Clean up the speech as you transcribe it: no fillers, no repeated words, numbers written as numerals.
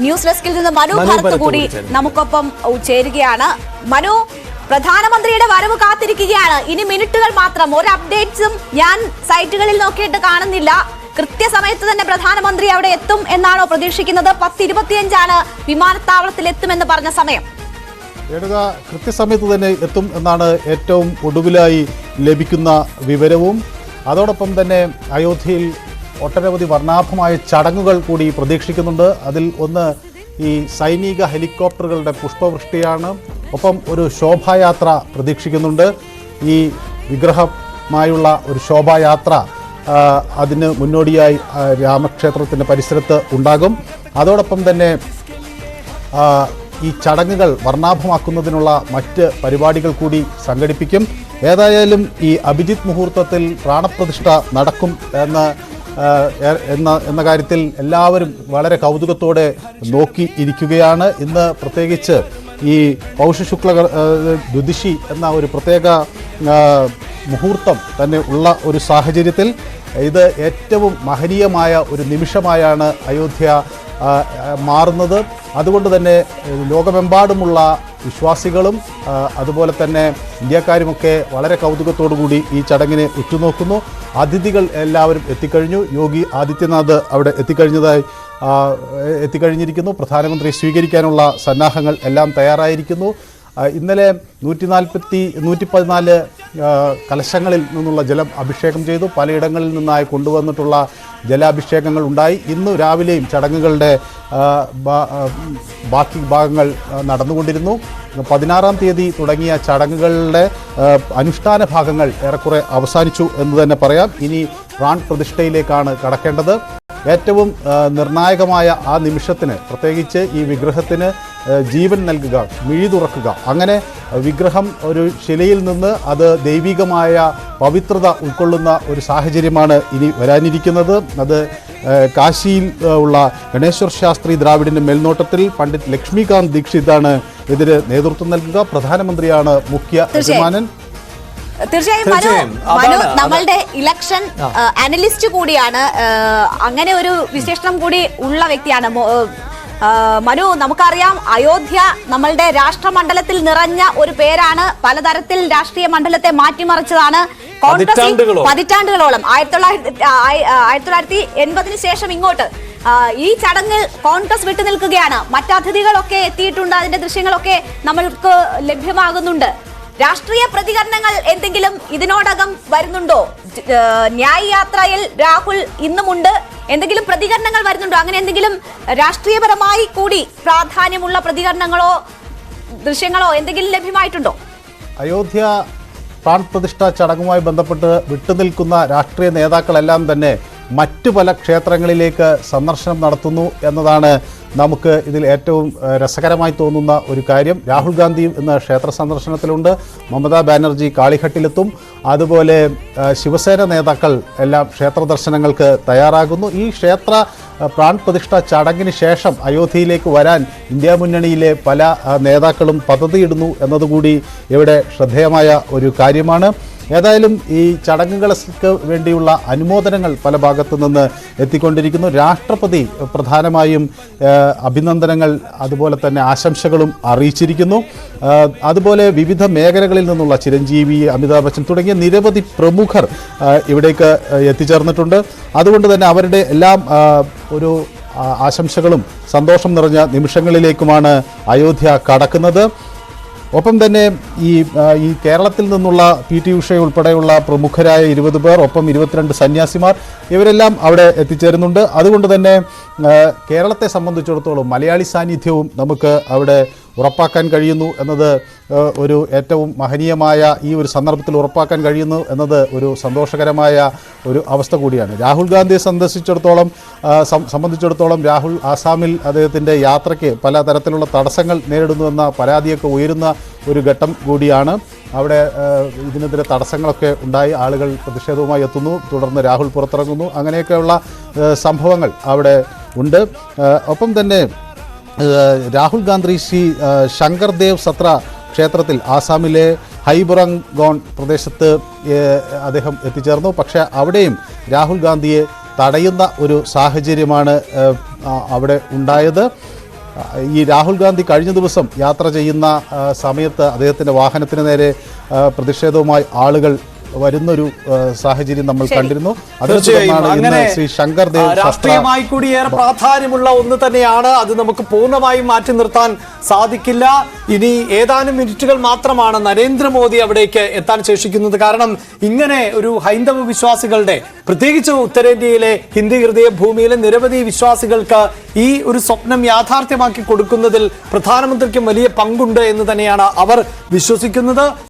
News ഡെസ്കിൽ നിന്ന് മനു ഭരത് കൂടി നമുക്കൊപ്പം ചേരുകയാണ്. മനു, പ്രധാനമന്ത്രിയുടെ വരവ് കാത്തിരിക്കുകയാണ്. ഇനി മിനിറ്റുകൾ മാത്രം. ഒരു അപ്ഡേറ്റ്സും ഞാൻ സൈറ്റുകളിൽ നോക്കിയിട്ട് കാണുന്നില്ല. കൃത്യസമയത്ത് തന്നെ പ്രധാനമന്ത്രി അവിടെ എത്തും എന്നാണോ പ്രതീക്ഷിക്കുന്നത്? 10:25 വിമാനത്താവളത്തിൽ എത്തുമെന്ന് പറഞ്ഞ സമയം. കൃത്യസമയത്ത് തന്നെ എത്തും എന്നാണ് ഏറ്റവും ഒടുവിലായി ലഭിക്കുന്ന വിവരവും. അതോടൊപ്പം തന്നെ അയോധ്യയിൽ ഒട്ടനവധി വർണ്ണാഭമായ ചടങ്ങുകൾ കൂടി പ്രതീക്ഷിക്കുന്നുണ്ട്. അതിൽ ഒന്ന് ഈ സൈനിക ഹെലികോപ്റ്ററുകളുടെ പുഷ്പവൃഷ്ടിയാണ്. ഒപ്പം ഒരു ശോഭായാത്ര പ്രതീക്ഷിക്കുന്നുണ്ട്. ഈ വിഗ്രഹമായുള്ള ഒരു ശോഭായാത്ര അതിന് മുന്നോടിയായി രാമക്ഷേത്രത്തിൻ്റെ പരിസരത്ത് ഉണ്ടാകും. അതോടൊപ്പം തന്നെ ഈ ചടങ്ങുകൾ വർണ്ണാഭമാക്കുന്നതിനുള്ള മറ്റ് പരിപാടികൾ കൂടി സംഘടിപ്പിക്കും. ഏതായാലും ഈ അഭിജിത്ത് മുഹൂർത്തത്തിൽ പ്രാണപ്രതിഷ്ഠ നടക്കും എന്ന കാര്യത്തിൽ എല്ലാവരും വളരെ കൗതുകത്തോടെ നോക്കി ഇരിക്കുകയാണ്. ഇന്ന് പ്രത്യേകിച്ച് ഈ പൗഷശുക്ല ദ്വിദിശി എന്ന ഒരു പ്രത്യേക മുഹൂർത്തം തന്നെ ഉള്ള ഒരു സാഹചര്യത്തിൽ ഇത് ഏറ്റവും മഹനീയമായ ഒരു നിമിഷമായാണ് അയോധ്യ മാറുന്നത്. അതുകൊണ്ട് തന്നെ ലോകമെമ്പാടുമുള്ള വിശ്വാസികളും അതുപോലെ തന്നെ ഇന്ത്യക്കാരുമൊക്കെ വളരെ കൗതുകത്തോടുകൂടി ഈ ചടങ്ങിനെ ഉറ്റുനോക്കുന്നു. അതിഥികൾ എല്ലാവരും എത്തിക്കഴിഞ്ഞു. യോഗി ആദിത്യനാഥ് അവിടെ എത്തിക്കഴിഞ്ഞിരിക്കുന്നു. പ്രധാനമന്ത്രി സ്വീകരിക്കാനുള്ള സന്നാഹങ്ങൾ എല്ലാം തയ്യാറായിരിക്കുന്നു. ഇന്നലെ 114 കലശങ്ങളിൽ നിന്നുള്ള ജലം അഭിഷേകം ചെയ്തു. പലയിടങ്ങളിൽ നിന്നായി കൊണ്ടുവന്നിട്ടുള്ള ജലാഭിഷേകങ്ങൾ ഉണ്ടായി. ഇന്നു രാവിലെയും ചടങ്ങുകളുടെ ബാക്കി ഭാഗങ്ങൾ നടന്നുകൊണ്ടിരുന്നു. 16-ാം തീയതി തുടങ്ങിയ ചടങ്ങുകളുടെ അനുഷ്ഠാന ഭാഗങ്ങൾ ഏറെക്കുറെ അവസാനിച്ചു എന്ന് തന്നെ പറയാം. ഇനി പ്രാൺ പ്രതിഷ്ഠയിലേക്കാണ് കടക്കേണ്ടത്. ഏറ്റവും നിർണായകമായ ആ നിമിഷത്തിന്, പ്രത്യേകിച്ച് ഈ വിഗ്രഹത്തിന് ജീവൻ നൽകുക, മിഴി തുറക്കുക, അങ്ങനെ വിഗ്രഹം ഒരു ശിലയിൽ നിന്ന് അത് ദൈവികമായ പവിത്രത ഉൾക്കൊള്ളുന്ന ഒരു സാഹചര്യമാണ് ഇനി വരാനിരിക്കുന്നത്. അത് കാശിയിൽ ഉള്ള ഗണേശ്വർ ശാസ്ത്രി ദ്രാവിഡിൻ്റെ മേൽനോട്ടത്തിൽ പണ്ഡിറ്റ് ലക്ഷ്മികാന്ത് ദീക്ഷിതാണ് ഇതിന് നേതൃത്വം നൽകുക. പ്രധാനമന്ത്രിയാണ് മുഖ്യ യജമാനൻ. തീർച്ചയായും മനു നമ്മളുടെ ഇലക്ഷൻ അനലിസ്റ്റ് കൂടിയാണ്. അങ്ങനെ ഒരു വിശേഷണം കൂടി ഉള്ള വ്യക്തിയാണ് മനു. നമുക്കറിയാം, അയോധ്യ നമ്മളുടെ രാഷ്ട്രമണ്ഡലത്തിൽ നിറഞ്ഞ ഒരു പേരാണ്. പലതരത്തിൽ രാഷ്ട്രീയ മണ്ഡലത്തെ മാറ്റിമറിച്ചതാണ്. പതിറ്റാണ്ടുകളോളം 1980 ശേഷം ഇങ്ങോട്ട് ഈ ചടങ്ങിൽ കോൺഗ്രസ് വിട്ടുനിൽക്കുകയാണ്. മറ്റതിഥികളൊക്കെ എത്തിയിട്ടുണ്ട്. അതിന്റെ ദൃശ്യങ്ങളൊക്കെ നമ്മൾക്ക് ലഭ്യമാകുന്നുണ്ട്. രാഷ്ട്രീയ പ്രതികരണങ്ങൾ എന്തെങ്കിലും ഇതിനോടകം വരുന്നുണ്ടോ? ന്യായ് യാത്രയിൽ രാഹുൽ ഇന്നുമുണ്ട്. എന്തെങ്കിലും പ്രതികരണങ്ങൾ വരുന്നുണ്ടോ? അങ്ങനെ എന്തെങ്കിലും രാഷ്ട്രീയപരമായി കൂടി പ്രാധാന്യമുള്ള പ്രതികരണങ്ങളോ ദൃശ്യങ്ങളോ എന്തെങ്കിലും ലഭ്യമായിട്ടുണ്ടോ? അയോധ്യ പ്രാൺ പ്രതിഷ്ഠ ചടങ്ങുമായി ബന്ധപ്പെട്ട് വിട്ടുനിൽക്കുന്ന രാഷ്ട്രീയ നേതാക്കളെല്ലാം തന്നെ മറ്റു പല ക്ഷേത്രങ്ങളിലേക്ക് സന്ദർശനം നടത്തുന്നു എന്നതാണ് നമുക്ക് ഇതിൽ ഏറ്റവും രസകരമായി തോന്നുന്ന ഒരു കാര്യം. രാഹുൽ ഗാന്ധിയും ഇന്ന് ക്ഷേത്ര സന്ദർശനത്തിലുണ്ട്. മമതാ ബാനർജി കാളിഘട്ടിലെത്തും. അതുപോലെ ശിവസേന നേതാക്കൾ എല്ലാം ക്ഷേത്ര ദർശനങ്ങൾക്ക് തയ്യാറാകുന്നു. ഈ ക്ഷേത്ര പ്രാൺ പ്രതിഷ്ഠ ചടങ്ങിന് ശേഷം അയോധ്യയിലേക്ക് വരാൻ ഇന്ത്യ മുന്നണിയിലെ പല നേതാക്കളും പദ്ധതിയിടുന്നു എന്നതുകൂടി ഇവിടെ ശ്രദ്ധേയമായ ഒരു കാര്യമാണ്. ഏതായാലും ഈ ചടങ്ങുകൾക്ക് വേണ്ടിയുള്ള അനുമോദനങ്ങൾ പല ഭാഗത്തു നിന്ന് എത്തിക്കൊണ്ടിരിക്കുന്നു. രാഷ്ട്രപതി പ്രധാനമായും അഭിനന്ദനങ്ങൾ അതുപോലെ തന്നെ ആശംസകളും അറിയിച്ചിരിക്കുന്നു. അതുപോലെ വിവിധ മേഖലകളിൽ നിന്നുള്ള ചിരഞ്ജീവി, അമിതാഭ് ബച്ചൻ തുടങ്ങിയ നിരവധി പ്രമുഖർ ഇവിടേക്ക് എത്തിച്ചേർന്നിട്ടുണ്ട്. അതുകൊണ്ട് തന്നെ അവരുടെ എല്ലാം ഒരു ആശംസകളും സന്തോഷം നിറഞ്ഞ നിമിഷങ്ങളിലേക്കുമാണ് അയോധ്യ കടക്കുന്നത്. ഒപ്പം തന്നെ ഈ കേരളത്തിൽ നിന്നുള്ള PT ഉഷ ഉൾപ്പെടെയുള്ള പ്രമുഖരായ 20 പേർ, ഒപ്പം 22 സന്യാസിമാർ, ഇവരെല്ലാം അവിടെ എത്തിച്ചേരുന്നുണ്ട്. അതുകൊണ്ട് തന്നെ കേരളത്തെ സംബന്ധിച്ചിടത്തോളം മലയാളി സാന്നിധ്യവും നമുക്ക് അവിടെ ഉറപ്പാക്കാൻ കഴിയുന്നു എന്നത് ഒരു ഏറ്റവും മഹനീയമായ ഈ ഒരു സന്ദർഭത്തിൽ ഉറപ്പാക്കാൻ കഴിയുന്നു എന്നത് ഒരു സന്തോഷകരമായ ഒരു അവസ്ഥ കൂടിയാണ്. രാഹുൽ ഗാന്ധിയെ സംബന്ധിച്ചിടത്തോളം രാഹുൽ ആസാമിൽ അദ്ദേഹത്തിൻ്റെ യാത്രയ്ക്ക് പല തരത്തിലുള്ള തടസ്സങ്ങൾ നേരിടുന്നുവെന്ന പരാതിയൊക്കെ ഉയരുന്ന ഒരു ഘട്ടം കൂടിയാണ്. അവിടെ ഇതിനെതിരെ തടസ്സങ്ങളൊക്കെ ഉണ്ടായി. ആളുകൾ പ്രതിഷേധവുമായി എത്തുന്നു. തുടർന്ന് രാഹുൽ പുറത്തിറങ്ങുന്നു. അങ്ങനെയൊക്കെയുള്ള സംഭവങ്ങൾ അവിടെ ഉണ്ട്. ഒപ്പം തന്നെ രാഹുൽ ഗാന്ധി ശ്രീ ശങ്കർദേവ് സത്ര ക്ഷേത്രത്തിൽ ആസാമിലെ ഹൈബുറംഗോൺ പ്രദേശത്ത് അദ്ദേഹം എത്തിച്ചേർന്നു. പക്ഷേ അവിടെയും രാഹുൽ ഗാന്ധിയെ തടയുന്ന ഒരു സാഹചര്യമാണ് അവിടെ ഉണ്ടായത്. ഈ രാഹുൽ ഗാന്ധി കഴിഞ്ഞ ദിവസം യാത്ര ചെയ്യുന്ന സമയത്ത് അദ്ദേഹത്തിൻ്റെ വാഹനത്തിന് നേരെ പ്രതിഷേധവുമായി ആളുകൾ വരുന്നൊരു സാഹചര്യം നമ്മൾ കണ്ടിരുന്നു. അങ്ങനെ ശ്രീ ശങ്കർ ദേവ് രാഷ്ട്രീയമായി കൂടി ഏറെ പ്രാധാന്യമുള്ള ഒന്ന് തന്നെയാണ്. അത് നമുക്ക് പൂർണ്ണമായും മാറ്റി നിർത്താൻ സാധിക്കില്ല. ഇനി ഏതാനും മിനിറ്റുകൾ മാത്രമാണ് നരേന്ദ്രമോദി അവിടേക്ക് എത്താൻ ശേഷിക്കുന്നത്. കാരണം ഇങ്ങനെ ഒരു ഹൈന്ദവ വിശ്വാസികളുടെ, പ്രത്യേകിച്ച് ഉത്തരേന്ത്യയിലെ ഹിന്ദു ഹൃദയ ഭൂമിയിലെ നിരവധി വിശ്വാസികൾക്ക് ഈ ഒരു സ്വപ്നം യാഥാർത്ഥ്യമാക്കി കൊടുക്കുന്നതിൽ പ്രധാനമന്ത്രിക്കും വലിയ പങ്കുണ്ട് എന്ന് തന്നെയാണ് അവർ വിശ്വസിക്കുന്നത്.